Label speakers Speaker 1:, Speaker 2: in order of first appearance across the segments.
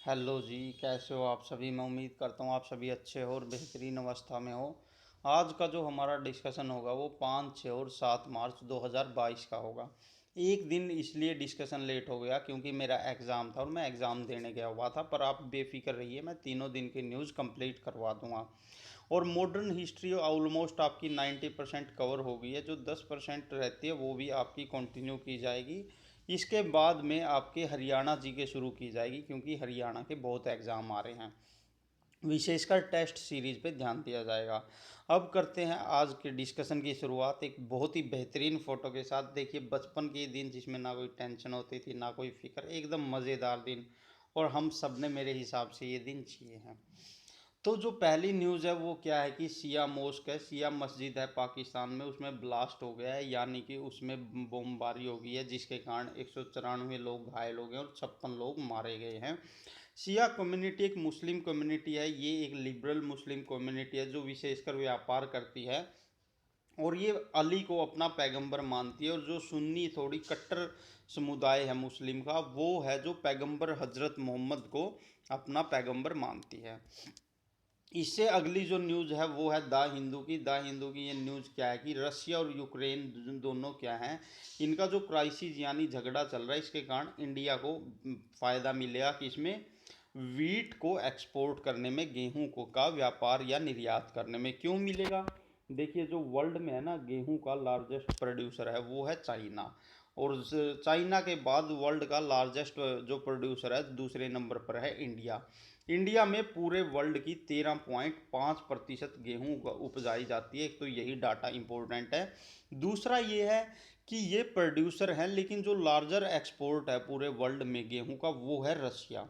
Speaker 1: Hello जी, कैसे हो आप सभी। मैं उम्मीद करता हूँ आप सभी अच्छे हो और बेहतरीन अवस्था में हो। आज का जो हमारा डिस्कशन होगा वो 5, 6 और 7 मार्च 2022 का होगा। एक दिन इसलिए डिस्कशन लेट हो गया क्योंकि मेरा एग्ज़ाम था और मैं एग्ज़ाम देने गया हुआ था, पर आप बेफिक्र रहिए, मैं तीनों दिन की न्यूज़ कंप्लीट करवा दूंगा। और मॉडर्न हिस्ट्री ऑलमोस्ट आपकी 90% कवर हो गई है, जो 10% रहती है वो भी आपकी कंटिन्यू की जाएगी। इसके बाद में आपके हरियाणा जी के शुरू की जाएगी क्योंकि हरियाणा के बहुत एग्ज़ाम आ रहे हैं। विशेषकर टेस्ट सीरीज पे ध्यान दिया जाएगा। अब करते हैं आज के डिस्कशन की शुरुआत एक बहुत ही बेहतरीन फ़ोटो के साथ। देखिए, बचपन के दिन जिसमें ना कोई टेंशन होती थी ना कोई फिक्र, एकदम मज़ेदार दिन। और हम सब ने मेरे हिसाब से ये दिन जिए हैं। तो जो पहली न्यूज़ है वो क्या है कि शिया मोस्क है, शिया मस्जिद है पाकिस्तान में, उसमें ब्लास्ट हो गया है, यानी कि उसमें बमबारी हो गई है, जिसके कारण 194 लोग घायल हो गए और 56 लोग मारे गए हैं। शिया कम्युनिटी एक मुस्लिम कम्युनिटी है, ये एक लिबरल मुस्लिम कम्युनिटी है जो विशेषकर व्यापार करती है और ये अली को अपना पैगंबर मानती है। और जो सुन्नी थोड़ी कट्टर समुदाय है मुस्लिम का, वो है जो पैगंबर हजरत मोहम्मद को अपना पैगंबर मानती है। इससे अगली जो न्यूज़ है वो है द हिंदू की ये न्यूज़ क्या है कि रशिया और यूक्रेन दोनों क्या हैं, इनका जो क्राइसिस यानी झगड़ा चल रहा है, इसके कारण इंडिया को फ़ायदा मिलेगा कि इसमें वीट को एक्सपोर्ट करने में, गेहूं को का व्यापार या निर्यात करने में। क्यों मिलेगा? देखिए, जो वर्ल्ड में है ना गेहूं का लार्जेस्ट प्रोड्यूसर है वो है चाइना। और चाइना के बाद वर्ल्ड का लार्जेस्ट जो प्रोड्यूसर है दूसरे नंबर पर है इंडिया। इंडिया में पूरे वर्ल्ड की 13.5% गेहूँ उपजाई जाती है। एक तो यही डाटा इम्पोर्टेंट है। दूसरा ये है कि ये प्रोड्यूसर हैं, लेकिन जो लार्जर एक्सपोर्ट है पूरे वर्ल्ड में गेहूं का वो है रशिया।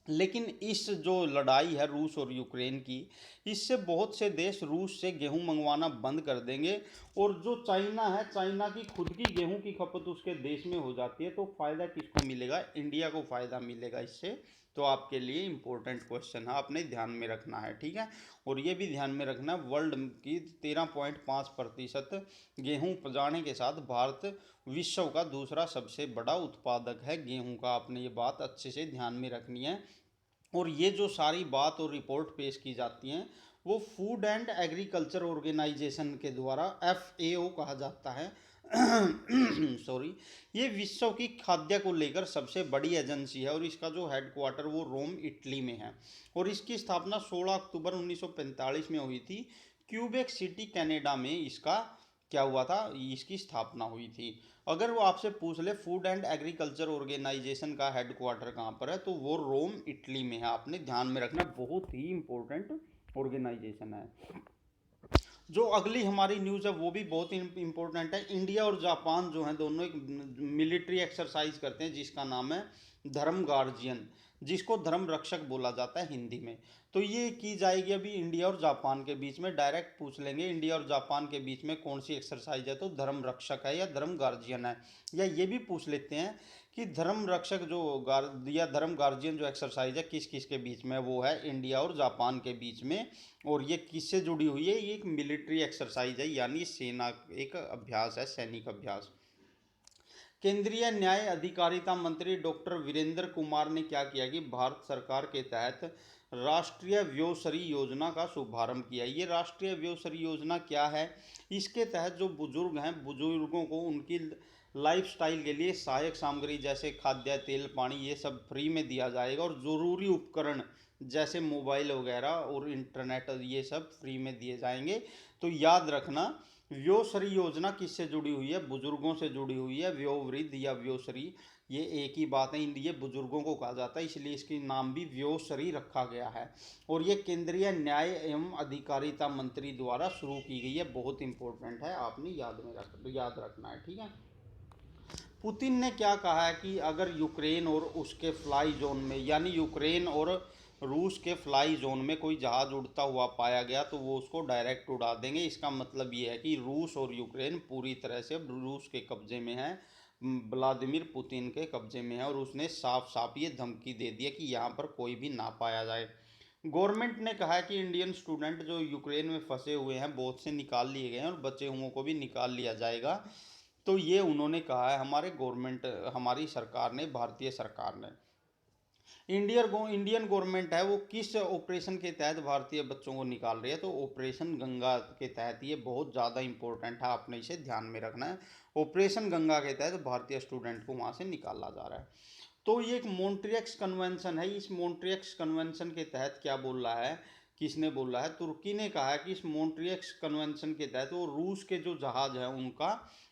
Speaker 1: लेकिन इस जो लड़ाई है रूस और यूक्रेन की, इससे बहुत से देश रूस से गेहूं मंगवाना बंद कर देंगे। और जो चाइना है, चाइना की खुद की गेहूं की खपत उसके देश में हो जाती है, तो फ़ायदा किसको मिलेगा? इंडिया को फ़ायदा मिलेगा इससे। तो आपके लिए इम्पोर्टेंट क्वेश्चन है, आपने ध्यान में रखना है, ठीक है। और ये भी ध्यान में रखना, वर्ल्ड की 13.5% गेहूं उपजाने के साथ भारत विश्व का दूसरा सबसे बड़ा उत्पादक है गेहूं का। आपने ये बात अच्छे से ध्यान में रखनी है। और ये जो सारी बात और रिपोर्ट पेश की जाती हैं वो फूड एंड एग्रीकल्चर ऑर्गेनाइजेशन के द्वारा, FAO कहा जाता है। सॉरी। ये विश्व की खाद्य को लेकर सबसे बड़ी एजेंसी है और इसका जो हेडक्वार्टर वो रोम इटली में है। और इसकी स्थापना 16 अक्टूबर 1945 में हुई थी। क्यूबेक सिटी कनाडा में इसका क्या हुआ था, इसकी स्थापना हुई थी। अगर वो आपसे पूछ ले फूड एंड एग्रीकल्चर ऑर्गेनाइजेशन का हेडक्वार्टर कहाँ पर है, तो वो रोम इटली में है। आपने ध्यान में रखना, बहुत ही इंपॉर्टेंट ऑर्गेनाइजेशन है। जो अगली हमारी न्यूज़ है वो भी बहुत इंपॉर्टेंट है। इंडिया और जापान जो हैं दोनों एक मिलिट्री एक्सरसाइज करते हैं जिसका नाम है धर्म गार्जियन, जिसको धर्म रक्षक बोला जाता है हिंदी में। तो ये की जाएगी अभी इंडिया और जापान के बीच में। डायरेक्ट पूछ लेंगे इंडिया और जापान के बीच में कौन सी एक्सरसाइज है, तो धर्म रक्षक है या धर्म गार्जियन है। या ये भी पूछ लेते हैं कि धर्म रक्षक जो या धर्म गार्जियन जो एक्सरसाइज है किस किस के बीच में, वो है इंडिया और जापान के बीच में। और ये किससे जुड़ी हुई है? ये एक मिलिट्री एक्सरसाइज है, यानी सेना एक अभ्यास है, सैनिक अभ्यास। केंद्रीय न्याय अधिकारिता मंत्री डॉक्टर वीरेंद्र कुमार ने क्या किया कि भारत सरकार के तहत राष्ट्रीय व्योसरी योजना का शुभारंभ किया। ये राष्ट्रीय व्योसरी योजना क्या है? इसके तहत जो बुजुर्ग हैं, बुजुर्गों को उनकी लाइफस्टाइल के लिए सहायक सामग्री जैसे खाद्य तेल पानी ये सब फ्री में दिया जाएगा। और ज़रूरी उपकरण जैसे मोबाइल वगैरह और इंटरनेट ये सब फ्री में दिए जाएंगे। तो याद रखना, व्योसरी योजना किससे जुड़ी हुई है? बुजुर्गों से जुड़ी हुई है। व्योवृद्ध या व्योसरी ये एक ही बात है, ये बुजुर्गों को कहा जाता है, इसलिए इसकी नाम भी व्योसरी रखा गया है। और ये केंद्रीय न्याय एवं अधिकारिता मंत्री द्वारा शुरू की गई है। बहुत इंपॉर्टेंट है, आपने याद रखना है, ठीक है। पुतिन ने क्या कहा है कि अगर यूक्रेन और उसके फ्लाई जोन में, यानी यूक्रेन और रूस के फ्लाई जोन में कोई जहाज़ उड़ता हुआ पाया गया तो वो उसको डायरेक्ट उड़ा देंगे। इसका मतलब ये है कि रूस और यूक्रेन पूरी तरह से अब रूस के कब्जे में है, व्लादिमीर पुतिन के कब्जे में है। और उसने साफ साफ ये धमकी दे दी है कि यहाँ पर कोई भी ना पाया जाए। गवर्नमेंट ने कहा है कि इंडियन स्टूडेंट जो यूक्रेन में फंसे हुए हैं बहुत से निकाल लिए गए हैं और बचे हुओं को भी निकाल लिया जाएगा। तो ये उन्होंने कहा है हमारे गवर्नमेंट, हमारी सरकार ने, भारतीय सरकार ने। इंडियन गवर्नमेंट है वो किस ऑपरेशन के तहत भारतीय बच्चों को निकाल रही है, तो ऑपरेशन गंगा के तहत। ये बहुत ज़्यादा इंपॉर्टेंट है, आपने इसे ध्यान में रखना है। ऑपरेशन गंगा के तहत भारतीय स्टूडेंट को वहाँ से निकाला जा रहा है। तो ये एक मॉन्ट्रियक्स कन्वेंशन है। इस मॉन्ट्रियक्स कन्वेंशन के तहत क्या बोल रहा है, किसने बोला है, तुर्की ने कहा है कि इस मॉन्ट्रियक्स कन्वेंशन के तहत वो रूस के जो जहाज है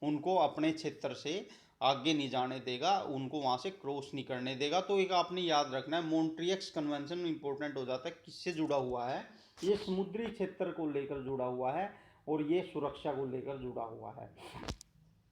Speaker 1: उनको अपने क्षेत्र से आगे नहीं जाने देगा, उनको वहां से क्रॉस नहीं करने देगा। तो एक आपने याद रखना है, मॉन्ट्रियक्स कन्वेंशन इंपॉर्टेंट हो जाता है, किससे जुड़ा हुआ है, ये समुद्री क्षेत्र को लेकर जुड़ा हुआ है और ये सुरक्षा को लेकर जुड़ा हुआ है।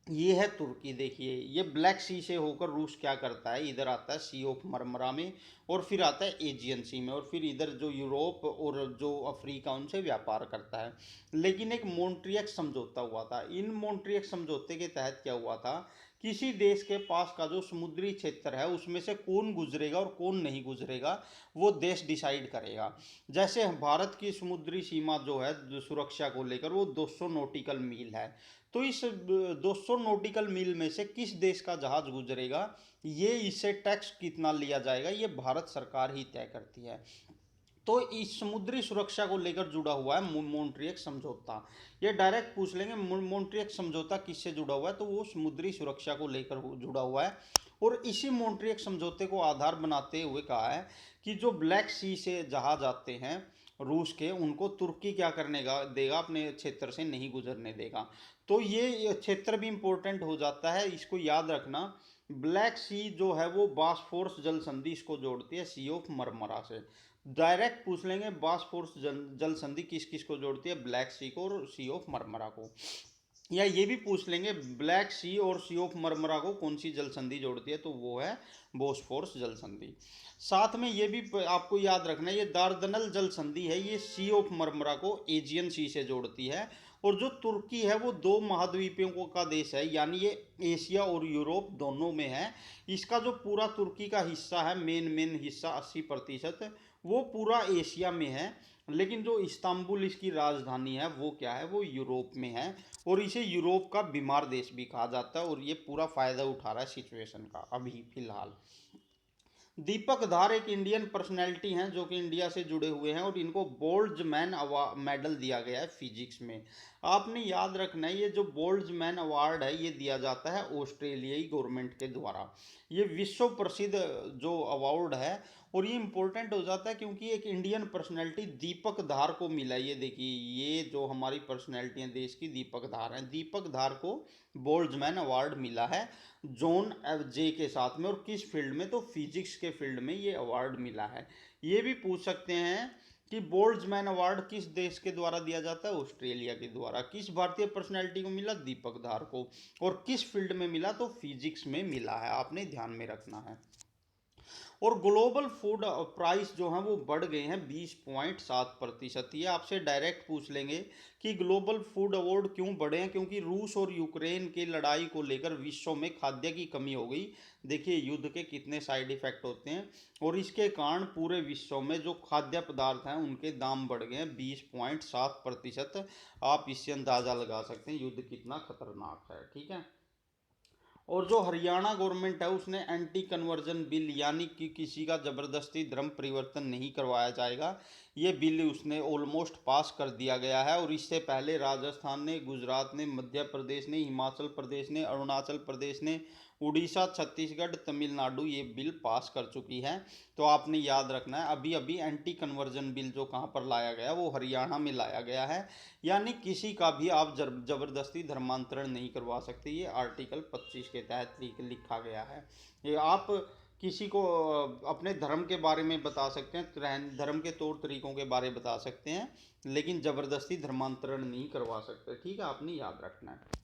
Speaker 1: ये है तुर्की। देखिए ये ब्लैक सी से होकर रूस क्या करता है, इधर आता है सी ऑफ मरमरा में, और फिर आता है एजियन सी में, और फिर इधर जो यूरोप और जो अफ्रीका उनसे व्यापार करता है। लेकिन एक मॉन्ट्रियक्स समझौता हुआ था। इन मॉन्ट्रियक्स समझौते के तहत क्या हुआ था, किसी देश के पास का जो समुद्री क्षेत्र है उसमें से कौन गुजरेगा और कौन नहीं गुजरेगा वो देश डिसाइड करेगा। जैसे भारत की समुद्री सीमा जो है सुरक्षा को लेकर वो 200 नॉटिकल मील है, तो इस 200 नॉटिकल मील में से किस देश का जहाज गुजरेगा, ये इससे टैक्स कितना लिया जाएगा, ये भारत सरकार ही तय करती है। तो इस समुद्री सुरक्षा को लेकर जुड़ा हुआ है मॉन्ट्रियक्स समझौता। ये डायरेक्ट पूछ लेंगे मॉन्ट्रियक्स समझौता किससे जुड़ा हुआ है, तो वो समुद्री सुरक्षा को लेकर जुड़ा हुआ है। और इसी मॉन्ट्रियक्स समझौते को आधार बनाते हुए कहा है कि जो ब्लैक सी से जहाज आते हैं रूस के, उनको तुर्की क्या करने का देगा, अपने क्षेत्र से नहीं गुजरने देगा। तो ये क्षेत्र भी इंपॉर्टेंट हो जाता है, इसको याद रखना। ब्लैक सी जो है वो बास्फोरस जल संधि इसको जोड़ती है सी ऑफ मरमरा से। डायरेक्ट पूछ लेंगे बास्फोरस जल संधि किस किस को जोड़ती है, ब्लैक सी को और सी ऑफ मरमरा को। या ये भी पूछ लेंगे ब्लैक सी और सी ऑफ मरमरा को कौन सी जल संधि जोड़ती है, तो वो है बोस्फोरस जल संधि। साथ में ये भी आपको याद रखना है, ये दार्दनल जल संधि है, ये सी ऑफ मरमरा को एजियन सी से जोड़ती है। और जो तुर्की है वो दो महाद्वीपों का देश है, यानी ये एशिया और यूरोप दोनों में है। इसका जो पूरा तुर्की का हिस्सा है, मेन हिस्सा 80%, वो पूरा एशिया में है। लेकिन जो इस्तांबुल इसकी राजधानी है वो क्या है, वो यूरोप में है। और इसे यूरोप का बीमार देश भी कहा जाता है, और ये पूरा फायदा उठा रहा है सिचुएशन का अभी फिलहाल। दीपक धार एक इंडियन पर्सनैलिटी हैं जो कि इंडिया से जुड़े हुए हैं, और इनको बोल्ट्जमैन मेडल दिया गया है फिजिक्स में। आपने याद रखना है, ये जो बोल्ट्जमैन अवार्ड है ये दिया जाता है ऑस्ट्रेलियाई गवर्नमेंट के द्वारा। ये विश्व प्रसिद्ध जो अवार्ड है, और ये इंपॉर्टेंट हो जाता है क्योंकि एक इंडियन पर्सनैलिटी दीपक धार को मिला है। ये देखिए ये जो हमारी पर्सनैलिटी है देश की, दीपक धार है, दीपक धार को बोल्ट्जमैन अवार्ड मिला है जॉन एफ जे के साथ में। और किस फील्ड में, तो फिजिक्स के फील्ड में ये अवार्ड मिला है। ये भी पूछ सकते हैं कि बोल्ट्जमैन अवार्ड किस देश के द्वारा दिया जाता है, ऑस्ट्रेलिया के द्वारा। किस भारतीय पर्सनैलिटी को मिला, दीपक धार को। और किस फील्ड में मिला, तो फिजिक्स में मिला है, आपने ध्यान में रखना है। और ग्लोबल फूड प्राइस जो है वो बढ़ गए हैं 20.7%। ये आपसे डायरेक्ट पूछ लेंगे कि ग्लोबल फूड अवार्ड क्यों बढ़े हैं, क्योंकि रूस और यूक्रेन की लड़ाई को लेकर विश्व में खाद्य की कमी हो गई। देखिए युद्ध के कितने साइड इफेक्ट होते हैं, और इसके कारण पूरे विश्व में जो खाद्य पदार्थ हैं उनके दाम बढ़ गए हैं 20.7%। आप इससे अंदाज़ा लगा सकते हैं युद्ध कितना खतरनाक है, ठीक है। और जो हरियाणा गवर्नमेंट है उसने एंटी कन्वर्जन बिल, यानी कि किसी का ज़बरदस्ती धर्म परिवर्तन नहीं करवाया जाएगा, ये बिल उसने ऑलमोस्ट पास कर दिया गया है। और इससे पहले राजस्थान ने, गुजरात ने, मध्य प्रदेश ने, हिमाचल प्रदेश ने, अरुणाचल प्रदेश ने, उड़ीसा, छत्तीसगढ़, तमिलनाडु ये बिल पास कर चुकी है। तो आपने याद रखना है, अभी अभी एंटी कन्वर्जन बिल जो कहाँ पर लाया गया वो हरियाणा में लाया गया है। यानी किसी का भी आप जबरदस्ती धर्मांतरण नहीं करवा सकते, ये आर्टिकल 25 के तहत लिखा गया है। ये आप किसी को अपने धर्म के बारे में बता सकते हैं, धर्म के तौर तरीकों के बारे में बता सकते हैं, लेकिन जबरदस्ती धर्मांतरण नहीं करवा सकते, ठीक है, आपने याद रखना है।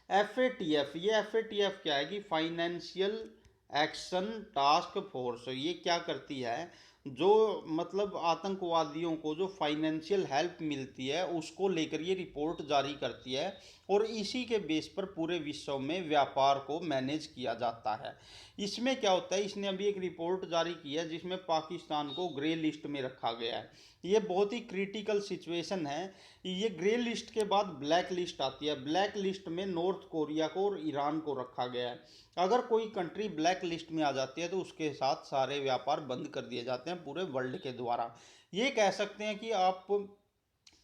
Speaker 1: FATF, ये FATF क्या है कि फाइनेंशियल एक्शन टास्क फोर्स, ये क्या करती है, जो मतलब आतंकवादियों को जो फाइनेंशियल हेल्प मिलती है उसको लेकर ये रिपोर्ट जारी करती है, और इसी के बेस पर पूरे विश्व में व्यापार को मैनेज किया जाता है। इसमें क्या होता है, इसने अभी एक रिपोर्ट जारी की है जिसमें पाकिस्तान को ग्रे लिस्ट में रखा गया है। ये बहुत ही क्रिटिकल सिचुएशन है। ये ग्रे लिस्ट के बाद ब्लैक लिस्ट आती है। ब्लैक लिस्ट में नॉर्थ कोरिया को और ईरान को रखा गया है। अगर कोई कंट्री ब्लैक लिस्ट में आ जाती है तो उसके साथ सारे व्यापार बंद कर दिए जाते हैं पूरे वर्ल्ड के द्वारा। ये कह सकते हैं कि आप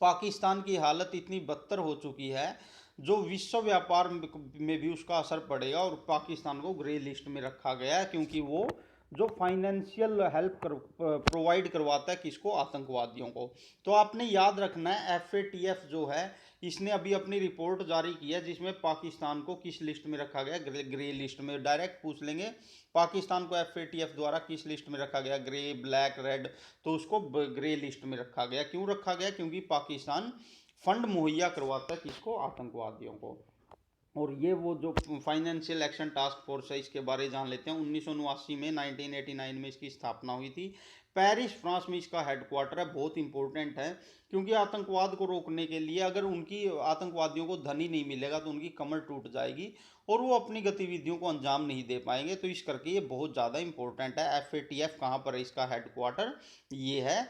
Speaker 1: पाकिस्तान की हालत इतनी बदतर हो चुकी है जो विश्व व्यापार में भी उसका असर पड़ेगा, और पाकिस्तान को ग्रे लिस्ट में रखा गया है क्योंकि वो जो फाइनेंशियल हेल्प प्रोवाइड करवाता है किसको, आतंकवादियों को। तो आपने याद रखना है FATF जो है इसने अभी अपनी रिपोर्ट जारी की है जिसमें पाकिस्तान को किस लिस्ट में रखा गया, ग्रे लिस्ट में। डायरेक्ट पूछ लेंगे पाकिस्तान को FATF द्वारा किस लिस्ट में रखा गया, ग्रे, ब्लैक, रेड, तो उसको ग्रे लिस्ट में रखा गया। क्यों रखा गया, क्योंकि पाकिस्तान फंड मुहैया करवाता है किसको, आतंकवादियों को। और ये वो जो फाइनेंशियल एक्शन टास्क फोर्स है इसके बारे में जान लेते हैं। 1979 में 1989 में इसकी स्थापना हुई थी। पेरिस फ्रांस में इसका हेडक्वार्टर है। बहुत इंपॉर्टेंट है क्योंकि आतंकवाद को रोकने के लिए अगर उनकी आतंकवादियों को धन ही नहीं मिलेगा तो उनकी कमर टूट जाएगी और वो अपनी गतिविधियों को अंजाम नहीं दे पाएंगे। तो इस करके ये बहुत ज़्यादा इंपॉर्टेंट है। FATF कहाँ पर है इसका हेडक्वार्टर, ये है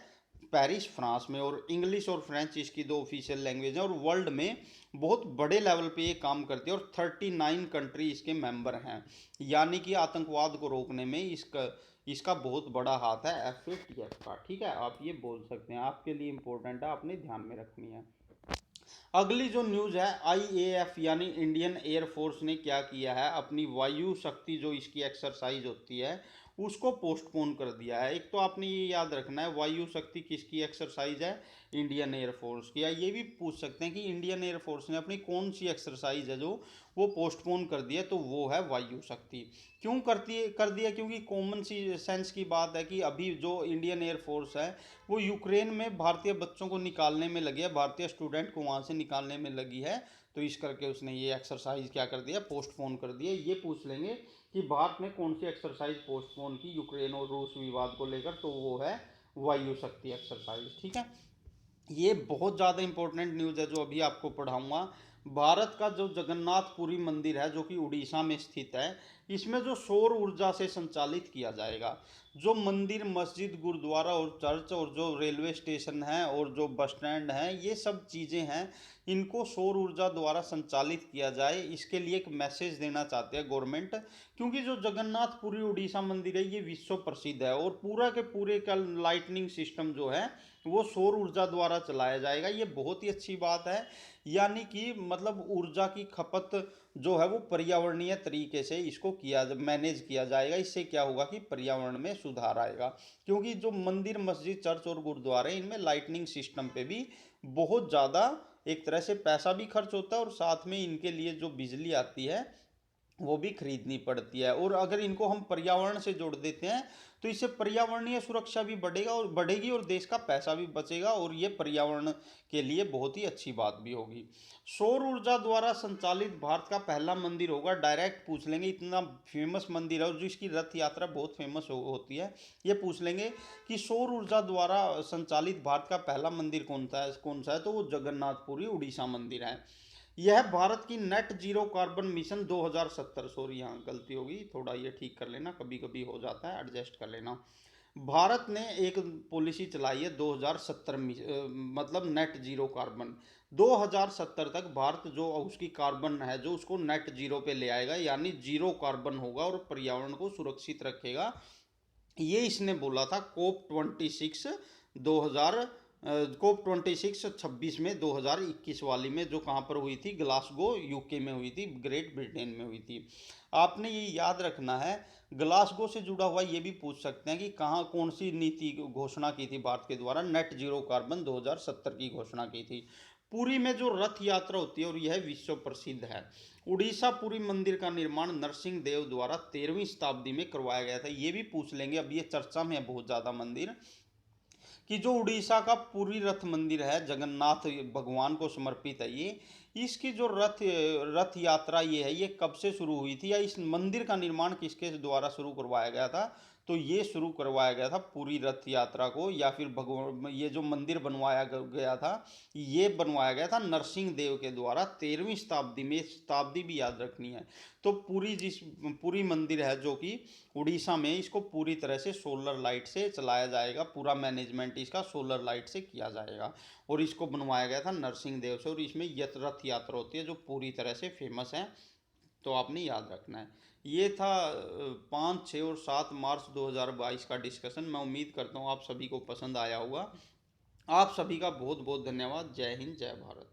Speaker 1: पेरिस फ्रांस में। और इंग्लिश और फ्रेंच इसकी दो ऑफिशियल लैंग्वेज हैं, और वर्ल्ड में बहुत बड़े लेवल पे ये काम करती है, और 39 कंट्री इसके मेंबर हैं। यानी कि आतंकवाद को रोकने में इसका इसका बहुत बड़ा हाथ है FATF का। ठीक है, आप ये बोल सकते हैं, आपके लिए इंपॉर्टेंट है, आपने ध्यान में रखनी है। अगली जो न्यूज़ है, IAF यानी इंडियन एयरफोर्स ने क्या किया है, अपनी वायु शक्ति जो इसकी एक्सरसाइज होती है उसको पोस्टपोन कर दिया है। एक तो आपने ये याद रखना है वायु शक्ति किसकी एक्सरसाइज है, इंडियन एयरफोर्स की। या ये भी पूछ सकते हैं कि इंडियन एयरफोर्स ने अपनी कौन सी एक्सरसाइज है जो वो पोस्टपोन कर दी है, तो वो है वायु शक्ति। क्यों कर दिया, क्योंकि कॉमन सी सेंस की बात है कि अभी जो इंडियन एयरफोर्स है वो यूक्रेन में भारतीय बच्चों को निकालने में लगी है, भारतीय स्टूडेंट को वहाँ से निकालने में लगी है। तो इस करके उसने ये एक्सरसाइज क्या कर दिया, पोस्टपोन कर दिया। ये पूछ लेंगे कि भारत ने कौन सी एक्सरसाइज पोस्टपोन की यूक्रेन और रूस विवाद को लेकर, तो वो है वायु शक्ति एक्सरसाइज। ठीक है, ये बहुत ज़्यादा इंपॉर्टेंट न्यूज़ है जो अभी आपको पढ़ाऊंगा। भारत का जो जगन्नाथपुरी मंदिर है जो कि उड़ीसा में स्थित है, इसमें जो सौर ऊर्जा से संचालित किया जाएगा। जो मंदिर, मस्जिद, गुरुद्वारा और चर्च और जो रेलवे स्टेशन है और जो बस स्टैंड है, ये सब चीज़ें हैं, इनको सौर ऊर्जा द्वारा संचालित किया जाए, इसके लिए एक मैसेज देना चाहते हैं गवर्नमेंट। क्योंकि जो जगन्नाथपुरी उड़ीसा मंदिर है ये विश्व प्रसिद्ध है, और पूरा के पूरे का लाइटनिंग सिस्टम जो है वो सौर ऊर्जा द्वारा चलाया जाएगा। ये बहुत ही अच्छी बात है। यानी कि मतलब ऊर्जा की खपत जो है वो पर्यावरणीय तरीके से इसको मैनेज किया जाएगा। इससे क्या होगा कि पर्यावरण में सुधार आएगा। क्योंकि जो मंदिर, मस्जिद, चर्च और गुरुद्वारे, इनमें लाइटनिंग सिस्टम पे भी बहुत ज़्यादा एक तरह से पैसा भी खर्च होता है, और साथ में इनके लिए जो बिजली आती है वो भी खरीदनी पड़ती है। और अगर इनको हम पर्यावरण से जोड़ देते हैं तो इससे पर्यावरणीय सुरक्षा भी बढ़ेगी और देश का पैसा भी बचेगा, और ये पर्यावरण के लिए बहुत ही अच्छी बात भी होगी। सौर ऊर्जा द्वारा संचालित भारत का पहला मंदिर होगा। डायरेक्ट पूछ लेंगे, इतना फेमस मंदिर है और जो इसकी रथ यात्रा बहुत फेमस होती है। ये पूछ लेंगे कि सौर ऊर्जा द्वारा संचालित भारत का पहला मंदिर कौन सा है, तो वो जगन्नाथपुरी उड़ीसा मंदिर है। यह भारत की net zero carbon mission 2070, sorry यहाँ गलती होगी, थोड़ा ये ठीक कर लेना, कभी कभी हो जाता है, एडजस्ट कर लेना। भारत ने एक पॉलिसी चलाई है 2070 मतलब नेट जीरो कार्बन। 2070 तक भारत जो उसकी कार्बन है जो उसको नेट जीरो पे ले आएगा, यानी जीरो कार्बन होगा और पर्यावरण को सुरक्षित रखेगा। ये इसने बोला था कोप 26 26 में 2021 वाली में, जो कहाँ पर हुई थी, ग्लासगो यूके में हुई थी, ग्रेट ब्रिटेन में हुई थी। आपने ये याद रखना है। ग्लासगो से जुड़ा हुआ ये भी पूछ सकते हैं कि कहाँ कौन सी नीति घोषणा की थी भारत के द्वारा, नेट जीरो कार्बन 2070 की घोषणा की थी। पुरी में जो रथ यात्रा होती है और यह विश्व प्रसिद्ध है। उड़ीसा पुरी मंदिर का निर्माण नरसिंह देव द्वारा 13वीं शताब्दी में करवाया गया था। ये भी पूछ लेंगे, अब ये चर्चा में है बहुत ज़्यादा मंदिर, कि जो उड़ीसा का पुरी रथ मंदिर है, जगन्नाथ भगवान को समर्पित है ये, इसकी जो रथ यात्रा ये है, ये कब से शुरू हुई थी, या इस मंदिर का निर्माण किसके द्वारा शुरू करवाया गया था, तो ये शुरू करवाया गया था पूरी रथ यात्रा को, या फिर भगवान ये जो मंदिर बनवाया गया था, ये बनवाया गया था नरसिंह देव के द्वारा 13वीं शताब्दी में। शताब्दी भी याद रखनी है। तो पूरी मंदिर है जो कि उड़ीसा में, इसको पूरी तरह से सोलर लाइट से चलाया जाएगा, पूरा मैनेजमेंट इसका सोलर लाइट से किया जाएगा। और इसको बनवाया गया था नरसिंह देव से, और इसमें रथ यात्रा होती है जो पूरी तरह से फेमस है। तो आपने याद रखना है। ये था 5, 6 और 7 मार्च 2022 का डिस्कशन। मैं उम्मीद करता हूँ आप सभी को पसंद आया होगा। आप सभी का बहुत बहुत धन्यवाद। जय हिंद, जय भारत।